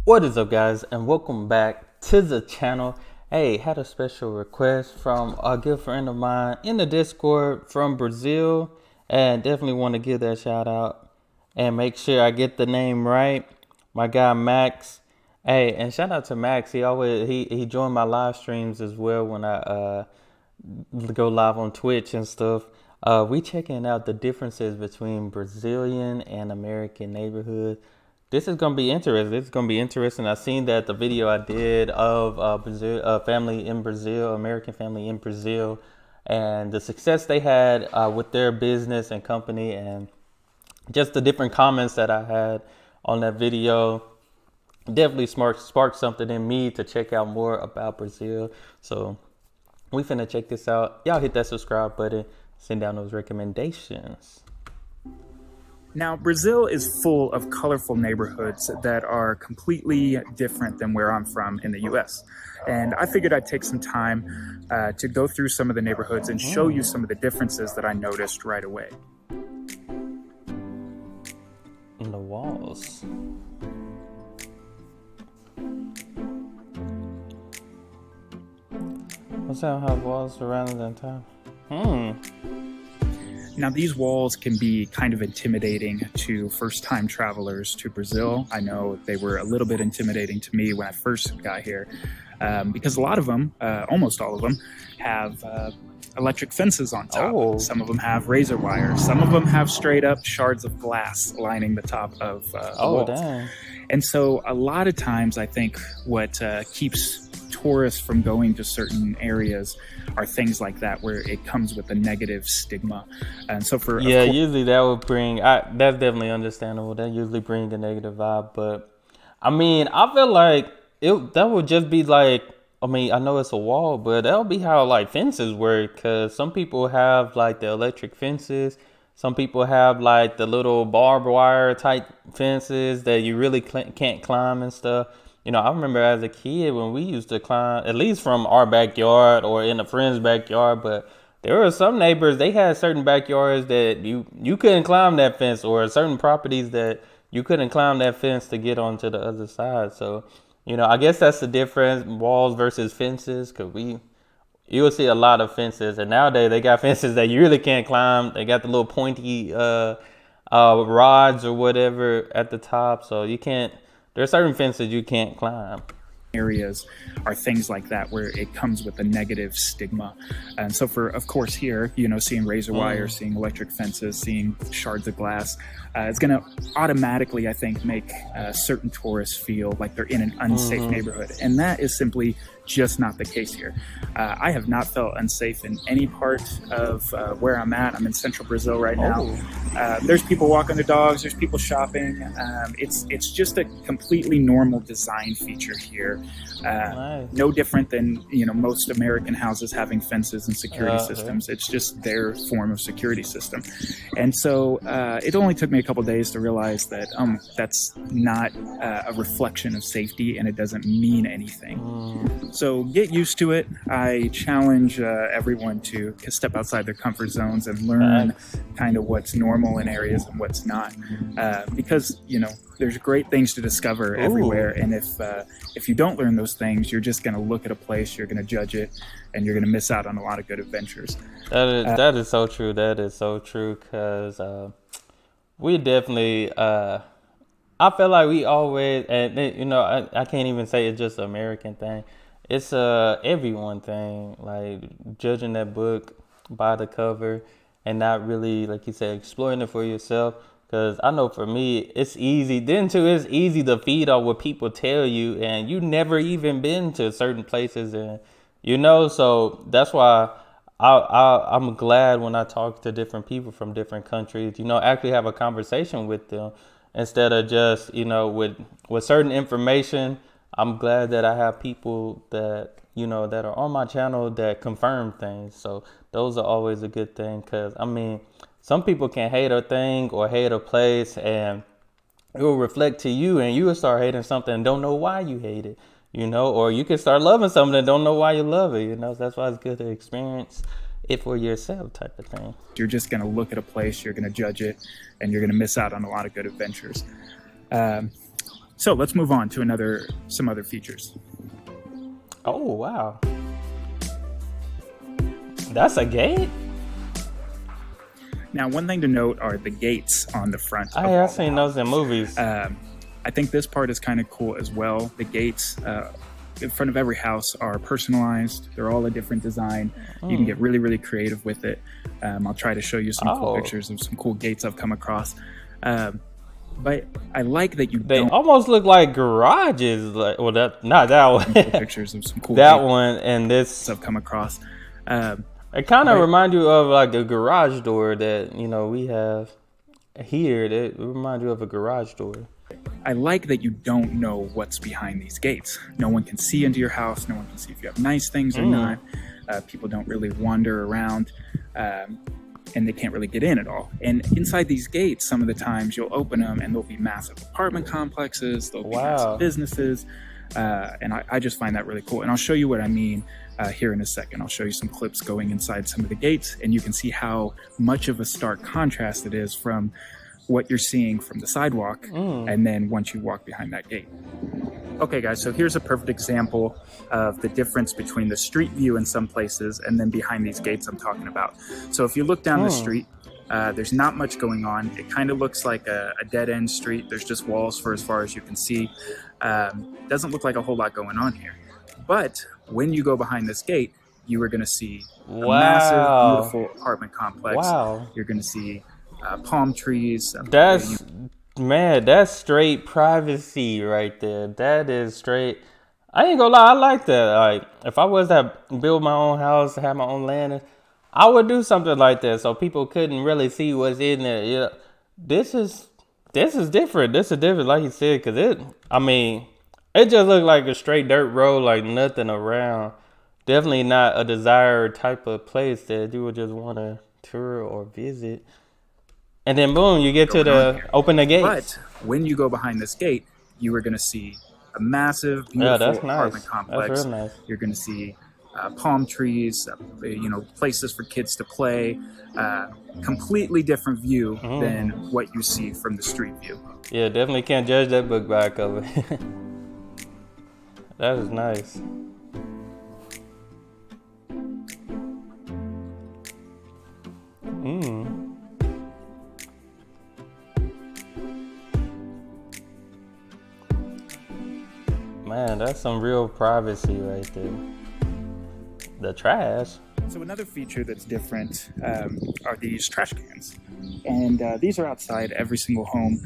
What is up, guys, and welcome back to the channel. Hey, had a special request from a good friend of mine in the Discord from Brazil, and definitely want to give that shout out and make sure I get the name right. My guy Max. Hey, and shout out to Max. He joined my live streams as well when I go live on Twitch and stuff. We checking out the differences between Brazilian and American neighborhood. This is gonna be interesting. This is gonna be interesting. I seen that the video I did of Brazil, family in Brazil, American family in Brazil, and the success they had with their business and company, and just the different comments that I had on that video. Definitely sparked something in me to check out more about Brazil. So we finna check this out. Y'all hit that subscribe button. Send down those recommendations. Now, Brazil is full of colorful neighborhoods that are completely different than where I'm from in the US. And I figured I'd take some time to go through some of the neighborhoods and show you some of the differences that I noticed right away. In the walls. What's that have walls surrounding the entire? Now, these walls can be kind of intimidating to first-time travelers to Brazil. I know they were a little bit intimidating to me when I first got here because a lot of them, almost all of them, have electric fences on top. Oh. Some of them have razor wire. Some of them have straight-up shards of glass lining the top of the walls. Dang. And so a lot of times I think what keeps tourists from going to certain areas are things like that, where it comes with a negative stigma. And so for usually that would bring that's definitely understandable. That usually brings a negative vibe. But I mean, I feel like that would just be like, I mean, I know it's a wall, but that'll be how like fences work, because some people have like the electric fences. Some people have like the little barbed wire type fences that you really can't climb and stuff. You know, I remember as a kid when we used to climb, at least from our backyard or in a friend's backyard, but there were some neighbors, they had certain backyards that you couldn't climb that fence, or certain properties that you couldn't climb that fence to get onto the other side. So, you know, I guess that's the difference, walls versus fences, because you will see a lot of fences, and nowadays they got fences that you really can't climb. They got the little pointy rods or whatever at the top, so you can't. There are certain fences you can't climb. Areas are things like that where it comes with a negative stigma. And so for, of course, here, you know, seeing razor wire, seeing electric fences, seeing shards of glass, it's going to automatically, I think, make certain tourists feel like they're in an unsafe neighborhood. And that is simply just not the case here. I have not felt unsafe in any part of where I'm at. I'm in central Brazil right now. There's people walking their dogs, there's people shopping. It's just a completely normal design feature here. Nice. No different than, you know, most American houses having fences and security systems. It's just their form of security system. And so it only took me a couple days to realize that that's not a reflection of safety, and it doesn't mean anything. So get used to it. I challenge everyone to step outside their comfort zones and learn kind of what's normal in areas and what's not, because, you know, there's great things to discover everywhere. And if you don't learn those things, you're just going to look at a place, you're going to judge it, and you're going to miss out on a lot of good adventures. That is so true. That is so true, because we definitely, I feel like we always, and you know, I can't even say it's just an American thing. It's everyone thing, like judging that book by the cover and not really, like you said, exploring it for yourself. Because I know for me, it's easy. Then too, it's easy to feed on what people tell you, and you never even been to certain places, and you know. So that's why I'm glad when I talk to different people from different countries. You know, actually have a conversation with them instead of just, you know, with certain information. I'm glad that I have people that, you know, that are on my channel that confirm things. So those are always a good thing, because I mean, some people can hate a thing or hate a place, and it will reflect to you, and you will start hating something and don't know why you hate it, you know, or you can start loving something and don't know why you love it, you know. So that's why it's good to experience it for yourself type of thing. You're just going to look at a place, you're going to judge it, and you're going to miss out on a lot of good adventures. So let's move on to some other features. Oh, wow. That's a gate? Now, one thing to note are the gates on the front. I've seen those in movies. I think this part is kind of cool as well. The gates in front of every house are personalized. They're all a different design. You can get really, really creative with it. I'll try to show you some cool pictures of some cool gates I've come across. But I like that they almost look like garages. Like, well, not that one. Cool pictures of some cool that one and this I've come across. It kind of reminds you of like a garage door that we have here. It reminds you of a garage door. I like that you don't know what's behind these gates. No one can see into your house. No one can see if you have nice things or not. People don't really wander around, and they can't really get in at all. And inside these gates, some of the times you'll open them and there'll be massive apartment complexes. There'll be massive businesses. And I just find that really cool. And I'll show you what I mean here in a second. I'll show you some clips going inside some of the gates, and you can see how much of a stark contrast it is from what you're seeing from the sidewalk and then once you walk behind that gate. Okay guys, so here's a perfect example of the difference between the street view in some places and then behind these gates I'm talking about. So if you look down the street, there's not much going on. It kind of looks like a dead-end street. There's just walls for as far as you can see. Doesn't look like a whole lot going on here. But when you go behind this gate, you are going to see a massive, beautiful apartment complex. You're going to see palm trees. That's straight privacy right there. That is straight. I ain't gonna lie, I like that. Like, if I was to build my own house, have my own land, I would do something like that so people couldn't really see what's in there. Yeah, this is different. This is different, like you said, because it just looked like a straight dirt road, like nothing around. Definitely not a desired type of place that you would just want to tour or visit. And then boom, you get to open the gates. But when you go behind this gate, you are going to see a massive, beautiful apartment complex. That's real nice. You're going to see palm trees, places for kids to play. Completely different view than what you see from the street view. Yeah, definitely can't judge that book by cover. That is nice. Man, that's some real privacy right there. The trash. So another feature that's different are these trash cans. And these are outside every single home.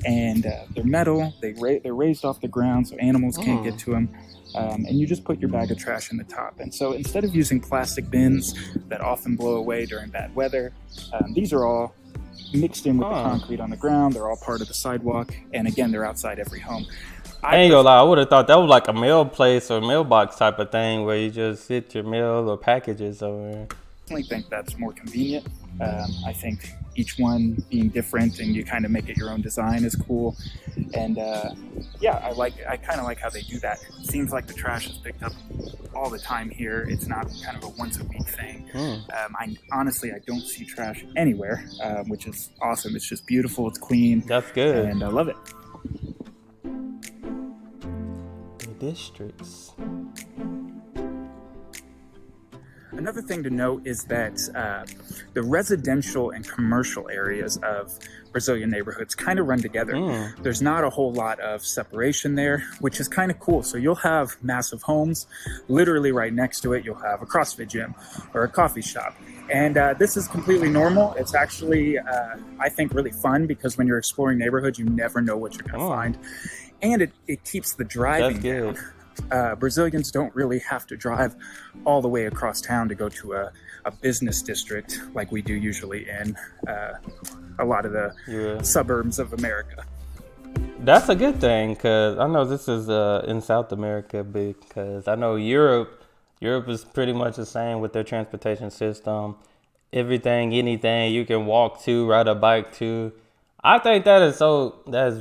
And they're metal. They're raised off the ground so animals can't get to them. And you just put your bag of trash in the top. And so instead of using plastic bins that often blow away during bad weather, these are all mixed in with the concrete on the ground. They're all part of the sidewalk. And again, they're outside every home. I ain't gonna lie, I would have thought that was like a mail place or mailbox type of thing where you just sit your mail or packages over. I definitely think that's more convenient. I think each one being different and you kind of make it your own design is cool. And I kind of like how they do that. It seems like the trash is picked up all the time here. It's not kind of a once a week thing. I don't see trash anywhere, which is awesome. It's just beautiful. It's clean. That's good. And I love it. Districts. Another thing to note is that the residential and commercial areas of Brazilian neighborhoods kind of run together. There's not a whole lot of separation there, which is kind of cool. So you'll have massive homes. Literally right next to it, you'll have a CrossFit gym or a coffee shop. And this is completely normal. It's actually, I think, really fun because when you're exploring neighborhoods, you never know what you're going to find. And it keeps the driving down. Brazilians don't really have to drive all the way across town to go to a business district like we do usually in a lot of the suburbs of America. That's a good thing because I know this is in South America because I know Europe is pretty much the same with their transportation system. Anything you can walk to, ride a bike to. I think that is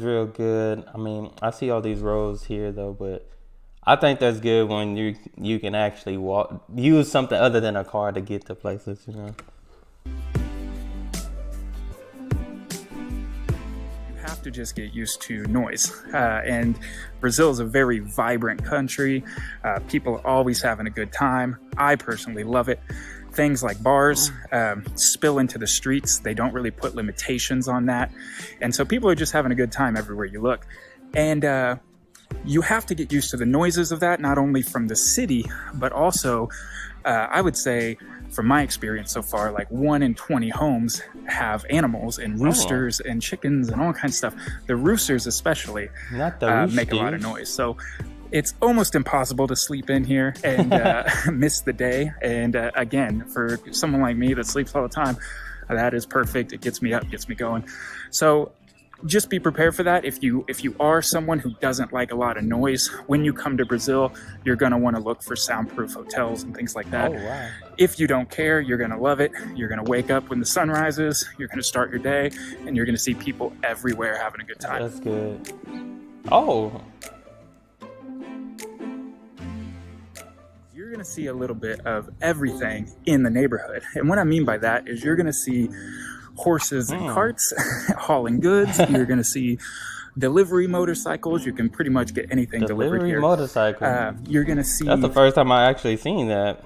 real good. I mean, I see all these roads here though, but I think that's good when you can actually use something other than a car to get to places, you know. You have have to just get used to noise. And Brazil is a very vibrant country. People are always having a good time. I personally love it. Things like bars spill into the streets. They don't really put limitations on that. And so people are just having a good time everywhere you look. And you have to get used to the noises of that, not only from the city, but also, I would say, from my experience so far, like 1 in 20 homes have animals and roosters and chickens and all kinds of stuff. The roosters especially make a lot of noise. So it's almost impossible to sleep in here and miss the day. And again, for someone like me that sleeps all the time, that is perfect. It gets me up, gets me going. So just be prepared for that. If you are someone who doesn't like a lot of noise, when you come to Brazil, you're going to want to look for soundproof hotels and things like that. Oh, wow. If you don't care, you're going to love it. You're going to wake up when the sun rises, you're going to start your day, and you're going to see people everywhere having a good time. That's good. Oh. You're going to see a little bit of everything in the neighborhood. And what I mean by that is you're going to see horses and carts hauling goods. You're going to see delivery motorcycles. You can pretty much get anything delivered here. Motorcycle. You're going to see... That's the first time I actually seen that.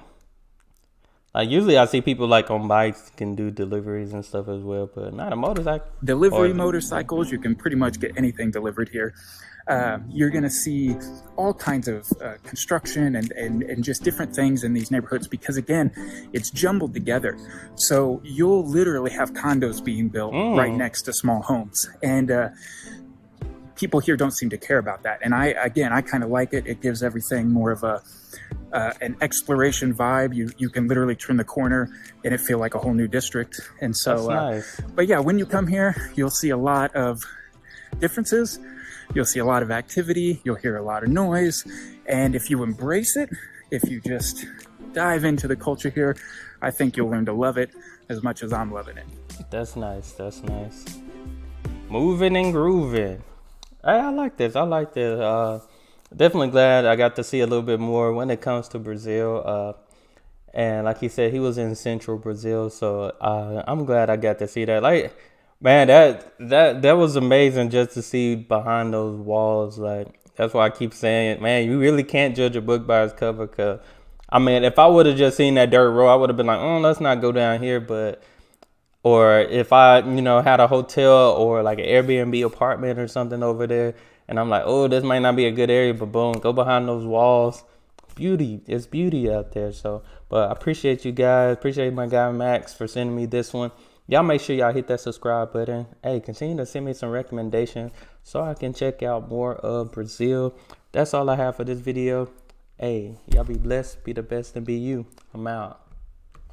Like, usually I see people like on bikes can do deliveries and stuff as well, but not a motorcycle. Delivery motorcycles. You can pretty much get anything delivered here. You're going to see all kinds of construction and just different things in these neighborhoods because, again, it's jumbled together. So you'll literally have condos being built right next to small homes. And people here don't seem to care about that. And I kind of like it. It gives everything more of an exploration vibe. You can literally turn the corner and it feel like a whole new district. And so, nice. But yeah, when you come here, you'll see a lot of differences. You'll see a lot of activity, you'll hear a lot of noise, and if you embrace it, if you just dive into the culture here, I think you'll learn to love it as much as I'm loving it. That's nice, that's nice. Moving and grooving. Hey, I like this, definitely glad I got to see a little bit more when it comes to Brazil. And like he said, he was in central Brazil, so I'm glad I got to see that. Like, man, that was amazing just to see behind those walls. Like, that's why I keep saying, man, you really can't judge a book by its cover. Cause I mean, if I would have just seen that dirt road, I would have been like, oh, let's not go down here. But, or if I, had a hotel or like an Airbnb apartment or something over there, and I'm like, oh, this might not be a good area, but boom, go behind those walls. Beauty, it's beauty out there. So, but I appreciate you guys. Appreciate my guy Max for sending me this one. Y'all make sure y'all hit that subscribe button. Hey, continue to send me some recommendations so I can check out more of Brazil. That's all I have for this video. Hey, y'all be blessed, be the best, and be you. I'm out.